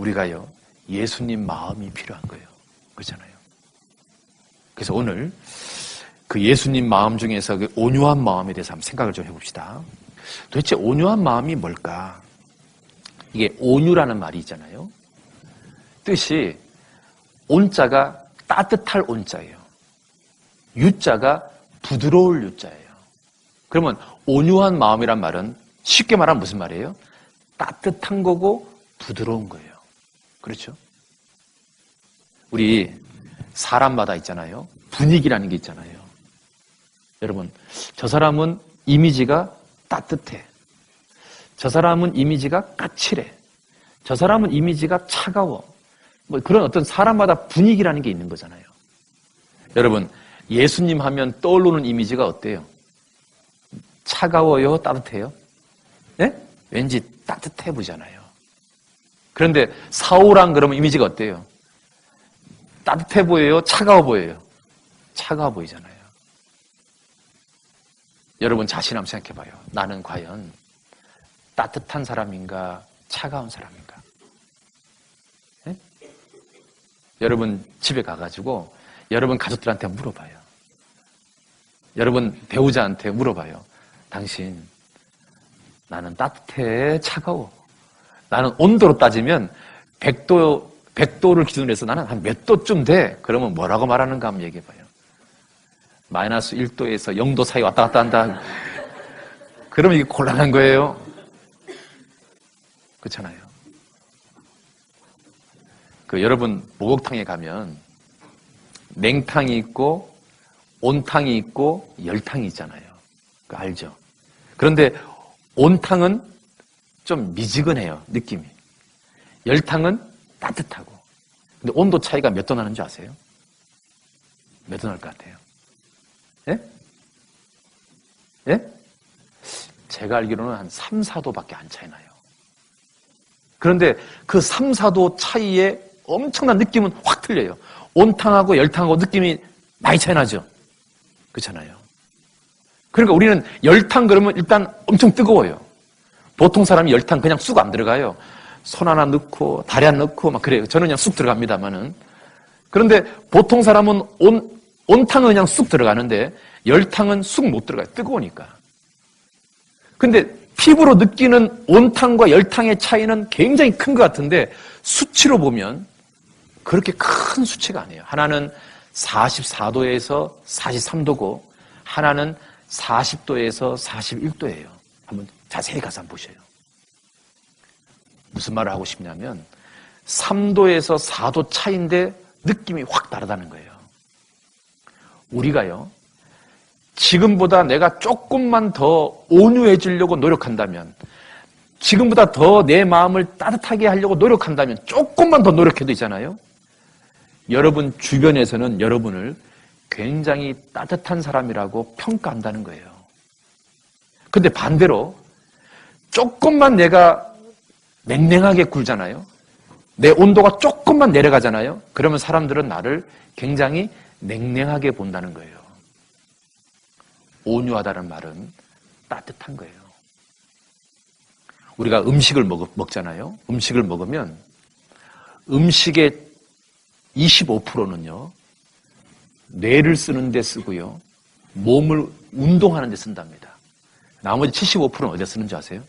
우리가요, 예수님 마음이 필요한 거예요. 그렇잖아요. 그래서 오늘 그 예수님 마음 중에서 그 온유한 마음에 대해서 한번 생각을 좀 해봅시다. 도대체 온유한 마음이 뭘까? 이게 온유라는 말이 있잖아요. 뜻이 온자가 따뜻할 온자예요. 유자가 부드러울 유자예요. 그러면 온유한 마음이란 말은 쉽게 말하면 무슨 말이에요? 따뜻한 거고 부드러운 거예요. 그렇죠? 우리 사람마다 있잖아요. 분위기라는 게 있잖아요. 여러분, 저 사람은 이미지가 따뜻해. 저 사람은 이미지가 까칠해. 저 사람은 이미지가 차가워. 뭐 그런 어떤 사람마다 분위기라는 게 있는 거잖아요. 여러분, 예수님 하면 떠오르는 이미지가 어때요? 차가워요? 따뜻해요? 예? 왠지 따뜻해 보이잖아요. 그런데 사울왕 그러면 이미지가 어때요? 따뜻해 보여요? 차가워 보여요? 차가워 보이잖아요. 여러분 자신 한번 생각해봐요. 나는 과연 따뜻한 사람인가 차가운 사람인가? 네? 여러분 집에 가가지고 여러분 가족들한테 물어봐요. 여러분 배우자한테 물어봐요. 당신 나는 따뜻해 차가워? 나는 온도로 따지면 100도를 기준으로 해서 나는 한 몇 도쯤 돼? 그러면 뭐라고 말하는가 한번 얘기해봐요. 마이너스 1도에서 0도 사이 왔다 갔다 한다. 그러면 이게 곤란한 거예요. 그렇잖아요. 여러분 목욕탕에 가면 냉탕이 있고 온탕이 있고 열탕이 있잖아요. 그거 알죠? 그런데 온탕은 좀 미지근해요. 느낌이. 열탕은 따뜻하고. 근데 온도 차이가 몇 도 나는 줄 아세요? 몇 도 날 것 같아요? 예? 예? 제가 알기로는 한 3, 4도밖에 안 차이 나요. 그런데 그 3, 4도 차이에 엄청난 느낌은 확 틀려요. 온탕하고 열탕하고 느낌이 많이 차이 나죠? 그렇잖아요. 그러니까 우리는 열탕 그러면 일단 엄청 뜨거워요. 보통 사람이 열탕 그냥 쑥 안 들어가요. 손 하나 넣고 다리 하나 넣고 막 그래요. 저는 그냥 쑥 들어갑니다만은. 그런데 보통 사람은 온탕은 그냥 쑥 들어가는데 열탕은 쑥 못 들어가요. 뜨거우니까. 근데 피부로 느끼는 온탕과 열탕의 차이는 굉장히 큰 것 같은데 수치로 보면 그렇게 큰 수치가 아니에요. 하나는 44도에서 43도고 하나는 40도에서 41도예요. 한번 자세히 가서 한번 보셔요. 무슨 말을 하고 싶냐면 3도에서 4도 차이인데 느낌이 확 다르다는 거예요. 우리가요, 지금보다 내가 조금만 더 온유해지려고 노력한다면, 지금보다 더 내 마음을 따뜻하게 하려고 노력한다면, 조금만 더 노력해도 있잖아요. 여러분 주변에서는 여러분을 굉장히 따뜻한 사람이라고 평가한다는 거예요. 근데 반대로 조금만 내가 냉랭하게 굴잖아요. 내 온도가 조금만 내려가잖아요. 그러면 사람들은 나를 굉장히 냉랭하게 본다는 거예요. 온유하다는 말은 따뜻한 거예요. 우리가 음식을 먹잖아요. 음식을 먹으면 음식의 25%는요. 뇌를 쓰는 데 쓰고요. 몸을 운동하는 데 쓴답니다. 나머지 75%는 어디에 쓰는지 아세요?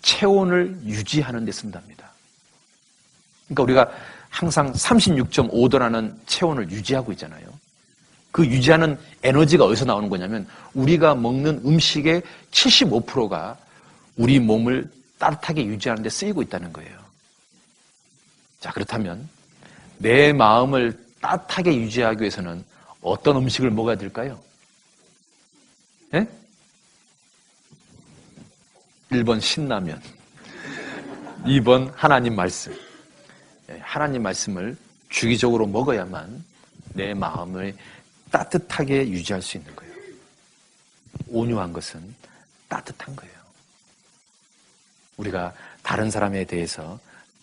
체온을 유지하는 데 쓴답니다. 그러니까 우리가 항상 36.5도라는 체온을 유지하고 있잖아요. 그 유지하는 에너지가 어디서 나오는 거냐면 우리가 먹는 음식의 75%가 우리 몸을 따뜻하게 유지하는 데 쓰이고 있다는 거예요. 자, 그렇다면 내 마음을 따뜻하게 유지하기 위해서는 어떤 음식을 먹어야 될까요? 예? 1번 신라면, 2번 하나님 말씀. 하나님 말씀을 주기적으로 먹어야만 내 마음을 따뜻하게 유지할 수 있는 거예요. 온유한 것은 따뜻한 거예요. 우리가 다른 사람에 대해서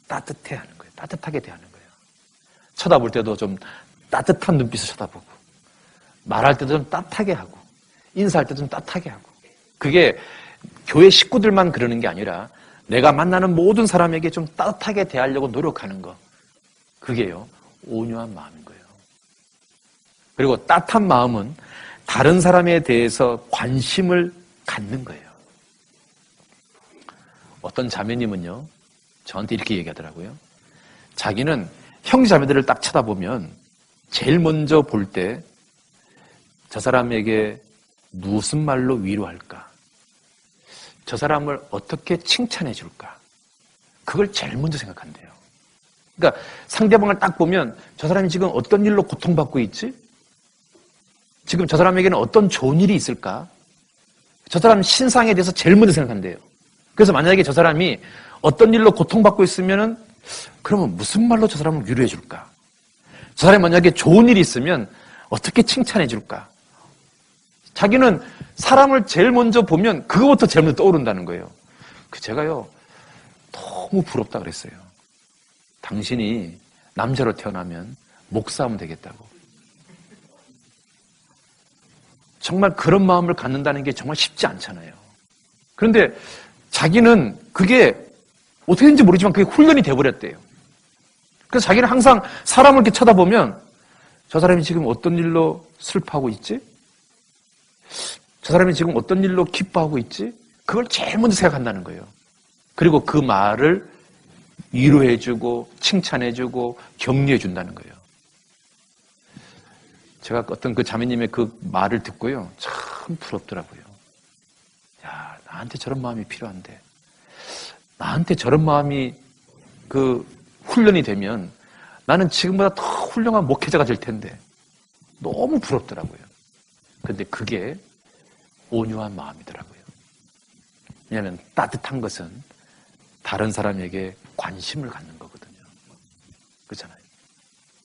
따뜻해 하는 거예요. 따뜻하게 대하는 거예요. 쳐다볼 때도 좀 따뜻한 눈빛을 쳐다보고, 말할 때도 좀 따뜻하게 하고, 인사할 때도 좀 따뜻하게 하고. 그게 교회 식구들만 그러는 게 아니라 내가 만나는 모든 사람에게 좀 따뜻하게 대하려고 노력하는 거. 그게요, 온유한 마음인 거예요. 그리고 따뜻한 마음은 다른 사람에 대해서 관심을 갖는 거예요. 어떤 자매님은요, 저한테 이렇게 얘기하더라고요. 자기는 형제자매들을 딱 쳐다보면 제일 먼저 볼 때 저 사람에게 무슨 말로 위로할까? 저 사람을 어떻게 칭찬해 줄까? 그걸 제일 먼저 생각한대요. 그러니까 상대방을 딱 보면 저 사람이 지금 어떤 일로 고통받고 있지? 지금 저 사람에게는 어떤 좋은 일이 있을까? 저 사람 신상에 대해서 제일 먼저 생각한대요. 그래서 만약에 저 사람이 어떤 일로 고통받고 있으면은 그러면 무슨 말로 저 사람을 위로해 줄까? 저 사람이 만약에 좋은 일이 있으면 어떻게 칭찬해 줄까? 자기는 사람을 제일 먼저 보면 그거부터 제일 먼저 떠오른다는 거예요. 제가요, 너무 부럽다 그랬어요. 당신이 남자로 태어나면 목사하면 되겠다고. 정말 그런 마음을 갖는다는 게 정말 쉽지 않잖아요. 그런데 자기는 그게 어떻게 된지 모르지만 그게 훈련이 돼버렸대요. 그래서 자기는 항상 사람을 이렇게 쳐다보면 저 사람이 지금 어떤 일로 슬퍼하고 있지? 저 사람이 지금 어떤 일로 기뻐하고 있지? 그걸 제일 먼저 생각한다는 거예요. 그리고 그 말을 위로해주고 칭찬해주고 격려해준다는 거예요. 제가 어떤 그 자매님의 그 말을 듣고요, 참 부럽더라고요. 야, 나한테 저런 마음이 필요한데, 나한테 저런 마음이 그 훈련이 되면 나는 지금보다 더 훌륭한 목회자가 될 텐데, 너무 부럽더라고요. 근데 그게 온유한 마음이더라고요. 왜냐하면 따뜻한 것은 다른 사람에게 관심을 갖는 거거든요. 그렇잖아요.